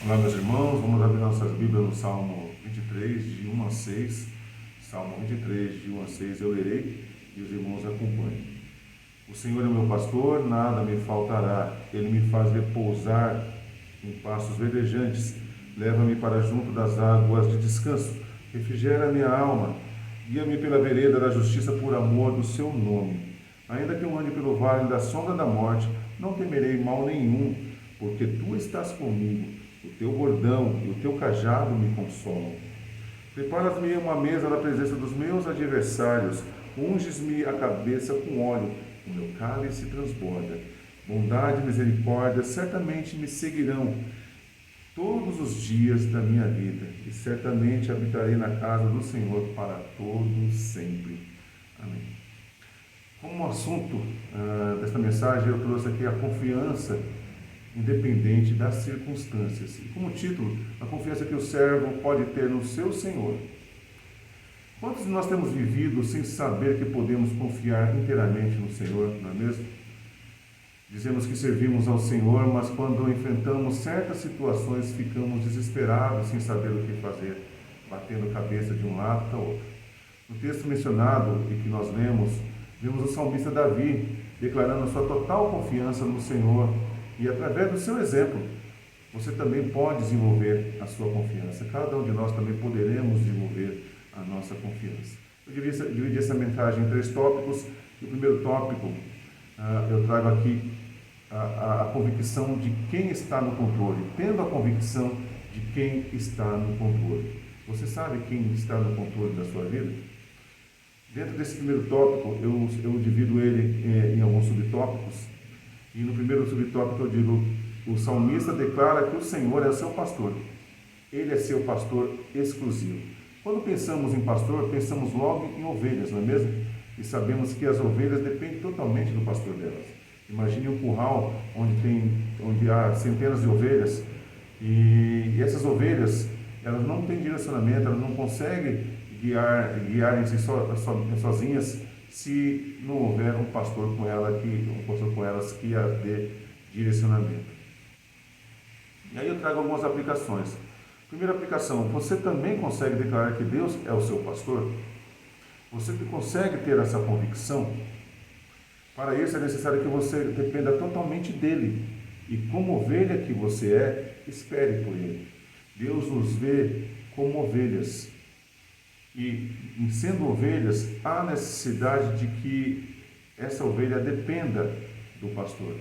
Olá, meus irmãos, vamos abrir nossas Bíblias no Salmo 23, de 1 a 6. Salmo 23, de 1 a 6, eu lerei e os irmãos acompanhem. O Senhor é meu pastor, nada me faltará. Ele me faz repousar em pastos verdejantes. Leva-me para junto das águas de descanso. Refrigera minha alma. Guia-me pela vereda da justiça por amor do seu nome. Ainda que eu ande pelo vale da sombra da morte, não temerei mal nenhum, porque tu estás comigo. O teu bordão e o teu cajado me consolam. Preparas-me uma mesa na presença dos meus adversários. Unges-me a cabeça com óleo. O meu cálice transborda. Bondade e misericórdia certamente me seguirão todos os dias da minha vida, e certamente habitarei na casa do Senhor para todo sempre. Amém. Como assunto desta mensagem, eu trouxe aqui a confiança independente das circunstâncias. E como título, a confiança que o servo pode ter no seu Senhor. Quantos de nós temos vivido sem saber que podemos confiar inteiramente no Senhor, não é mesmo? Dizemos que servimos ao Senhor, mas quando enfrentamos certas situações, ficamos desesperados sem saber o que fazer, batendo cabeça de um lado para o outro. No texto mencionado e que nós lemos, vimos o salmista Davi declarando sua total confiança no Senhor. E através do seu exemplo, você também pode desenvolver a sua confiança. Cada um de nós também poderemos desenvolver a nossa confiança. Eu dividi essa mensagem em 3 tópicos. E o primeiro tópico, eu trago aqui a convicção de quem está no controle. Tendo a convicção de quem está no controle. Você sabe quem está no controle da sua vida? Dentro desse primeiro tópico, eu divido ele em alguns subtópicos. E no primeiro subtópico eu digo, o salmista declara que o Senhor é o seu pastor. Ele é seu pastor exclusivo. Quando pensamos em pastor, pensamos logo em ovelhas, não é mesmo? E sabemos que as ovelhas dependem totalmente do pastor delas. Imagine um curral onde há centenas de ovelhas e essas ovelhas, elas não têm direcionamento, elas não conseguem guiarem-se sozinhas, se não houver um pastor com elas que as dê direcionamento. E aí eu trago algumas aplicações. Primeira aplicação, você também consegue declarar que Deus é o seu pastor? Você consegue ter essa convicção? Para isso é necessário que você dependa totalmente dele. E como ovelha que você é, espere por ele. Deus nos vê como ovelhas. E, sendo ovelhas, há necessidade de que essa ovelha dependa do pastor.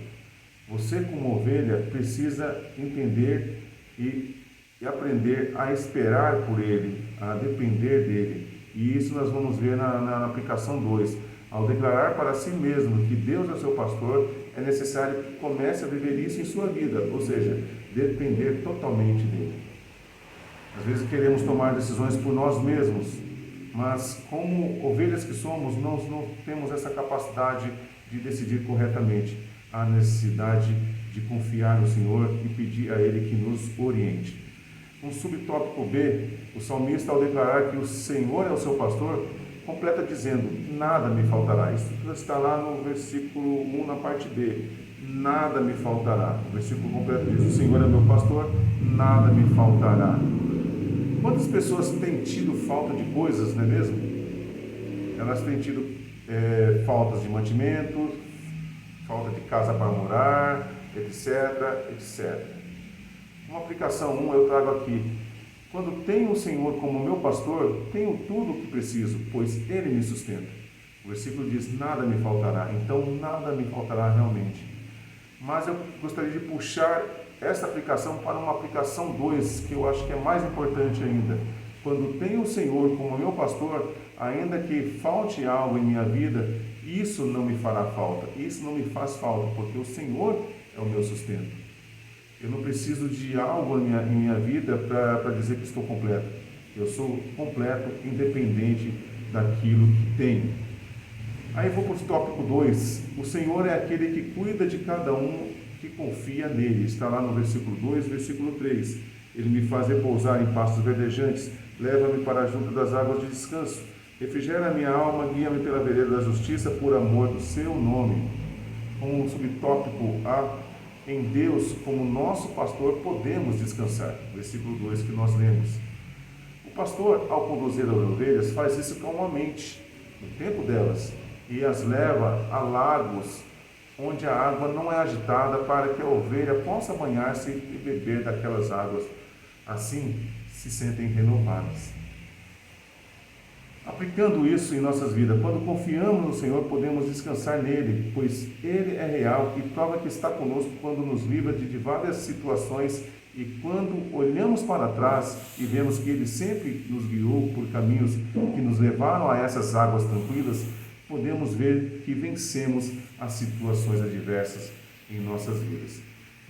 Você, como ovelha, precisa entender e aprender a esperar por ele, a depender dele. E isso nós vamos ver na aplicação 2. Ao declarar para si mesmo que Deus é seu pastor, é necessário que comece a viver isso em sua vida, ou seja, depender totalmente dele. Às vezes queremos tomar decisões por nós mesmos, mas como ovelhas que somos, nós não temos essa capacidade de decidir corretamente. Há necessidade de confiar no Senhor e pedir a Ele que nos oriente. No subtópico B, o salmista, ao declarar que o Senhor é o seu pastor, completa dizendo, nada me faltará. Isso está lá no versículo 1, na parte B. Nada me faltará. O versículo completo diz, o Senhor é meu pastor, nada me faltará. Quantas pessoas têm tido falta de coisas, não é mesmo? Elas têm tido faltas de mantimento, falta de casa para morar, etc, etc. Uma aplicação 1 eu trago aqui. Quando tenho o Senhor como meu pastor, tenho tudo o que preciso, pois Ele me sustenta. O versículo diz, nada me faltará. Então, nada me faltará realmente. Mas eu gostaria de puxar essa aplicação para uma aplicação 2, que eu acho que é mais importante ainda. Quando tenho o Senhor como meu pastor, ainda que falte algo em minha vida, isso não me fará falta, isso não me faz falta, porque o Senhor é o meu sustento. Eu não preciso de algo em minha vida para dizer que estou completo. Eu sou completo, independente daquilo que tenho. Aí vou para o tópico 2. O Senhor é aquele que cuida de cada um que confia nele. Está lá no versículo 2, versículo 3. Ele me faz repousar em pastos verdejantes, leva-me para junto das águas de descanso. Refrigera a minha alma, guia-me pela vereda da justiça, por amor do seu nome. Com o subtópico A, em Deus como nosso pastor podemos descansar. Versículo 2 que nós lemos. O pastor, ao conduzir as ovelhas, faz isso calmamente, no tempo delas, e as leva a lagos onde a água não é agitada, para que a ovelha possa banhar-se e beber daquelas águas. Assim se sentem renovadas. Aplicando isso em nossas vidas, quando confiamos no Senhor, podemos descansar nele, pois ele é real e prova que está conosco quando nos livra de várias situações, e quando olhamos para trás e vemos que ele sempre nos guiou por caminhos que nos levaram a essas águas tranquilas, podemos ver que vencemos as situações adversas em nossas vidas.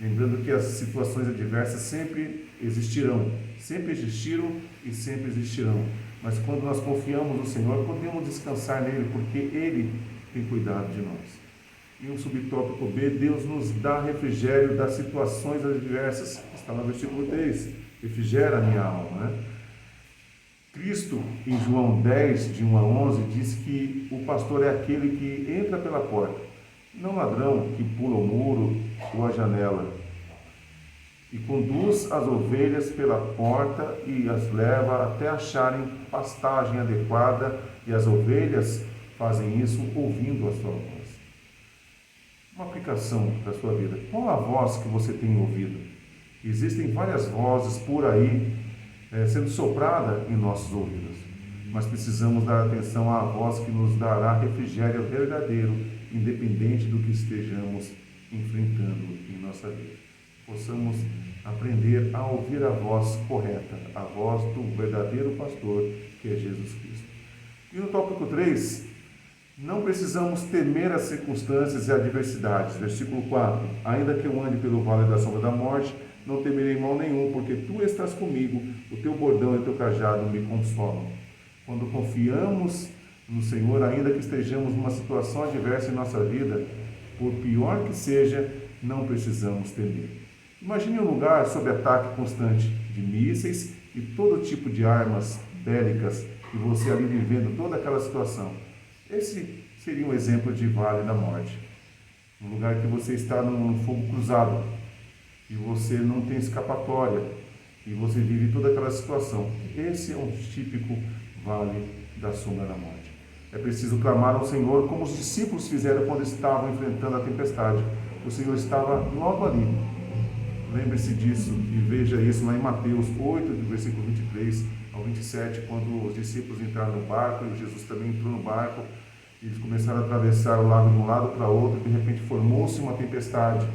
Lembrando que as situações adversas sempre existirão, sempre existiram e sempre existirão. Mas quando nós confiamos no Senhor, podemos descansar nele, porque ele tem cuidado de nós. E um subtópico B, Deus nos dá refrigério das situações adversas. Está no versículo 3, refrigera a minha alma, né? Cristo, em João 10, de 1 a 11, diz que o pastor é aquele que entra pela porta, não ladrão que pula o muro ou a janela, e conduz as ovelhas pela porta e as leva até acharem pastagem adequada, e as ovelhas fazem isso ouvindo a sua voz. Uma aplicação da sua vida. Qual a voz que você tem ouvido? Existem várias vozes por aí sendo soprada em nossos ouvidos, mas precisamos dar atenção à voz que nos dará refrigério verdadeiro, independente do que estejamos enfrentando em nossa vida. Possamos aprender a ouvir a voz correta, a voz do verdadeiro pastor, que é Jesus Cristo. E no tópico 3, não precisamos temer as circunstâncias e adversidades. Versículo 4, ainda que eu ande pelo vale da sombra da morte, não temerei mal nenhum, porque tu estás comigo, o teu bordão e o teu cajado me consolam. Quando confiamos no Senhor, ainda que estejamos numa situação adversa em nossa vida, por pior que seja, não precisamos temer. Imagine um lugar sob ataque constante de mísseis e todo tipo de armas bélicas, e você ali vivendo toda aquela situação. Esse seria um exemplo de vale da morte. Um lugar que você está num fogo cruzado, e você não tem escapatória, e você vive toda aquela situação. Esse é um típico vale da sombra da morte. É preciso clamar ao Senhor, como os discípulos fizeram quando estavam enfrentando a tempestade. O Senhor estava logo ali. Lembre-se disso e veja isso lá em Mateus 8, do versículo 23 ao 27, quando os discípulos entraram no barco, e Jesus também entrou no barco, e eles começaram a atravessar o lago de um lado para outro, e de repente formou-se uma tempestade.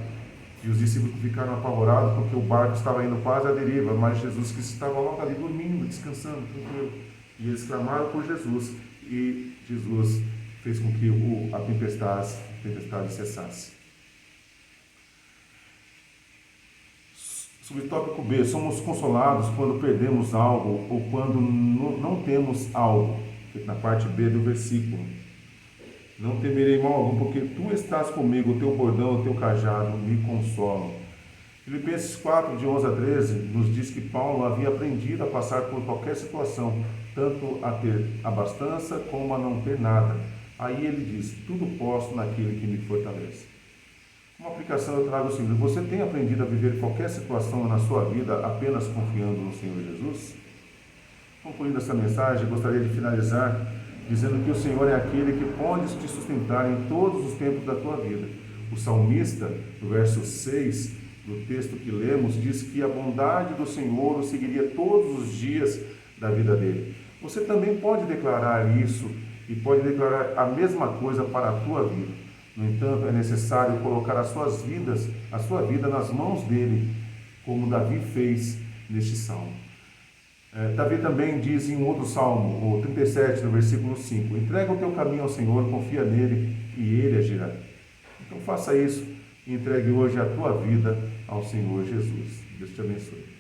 E os discípulos ficaram apavorados porque o barco estava indo quase à deriva, mas Jesus Cristo estava logo ali dormindo, descansando, tranquilo. E eles clamaram por Jesus, e Jesus fez com que a tempestade cessasse. Subtópico B, somos consolados quando perdemos algo ou quando não temos algo. Na parte B do versículo. Não temerei mal algum, porque tu estás comigo, o teu bordão, o teu cajado me consolam. Filipenses 4, de 11 a 13, nos diz que Paulo havia aprendido a passar por qualquer situação, tanto a ter abastança como a não ter nada. Aí ele diz, tudo posso naquele que me fortalece. Uma aplicação eu trago o seguinte: você tem aprendido a viver qualquer situação na sua vida apenas confiando no Senhor Jesus? Concluindo essa mensagem, gostaria de finalizar dizendo que o Senhor é aquele que pode te sustentar em todos os tempos da tua vida. O salmista, no verso 6 do texto que lemos, diz que a bondade do Senhor o seguiria todos os dias da vida dele. Você também pode declarar isso e pode declarar a mesma coisa para a tua vida. No entanto, é necessário colocar a sua vida nas mãos dele, como Davi fez neste salmo. Davi também diz em um outro salmo, o 37, no versículo 5, entrega o teu caminho ao Senhor, confia nele e ele agirá. Então faça isso e entregue hoje a tua vida ao Senhor Jesus. Deus te abençoe.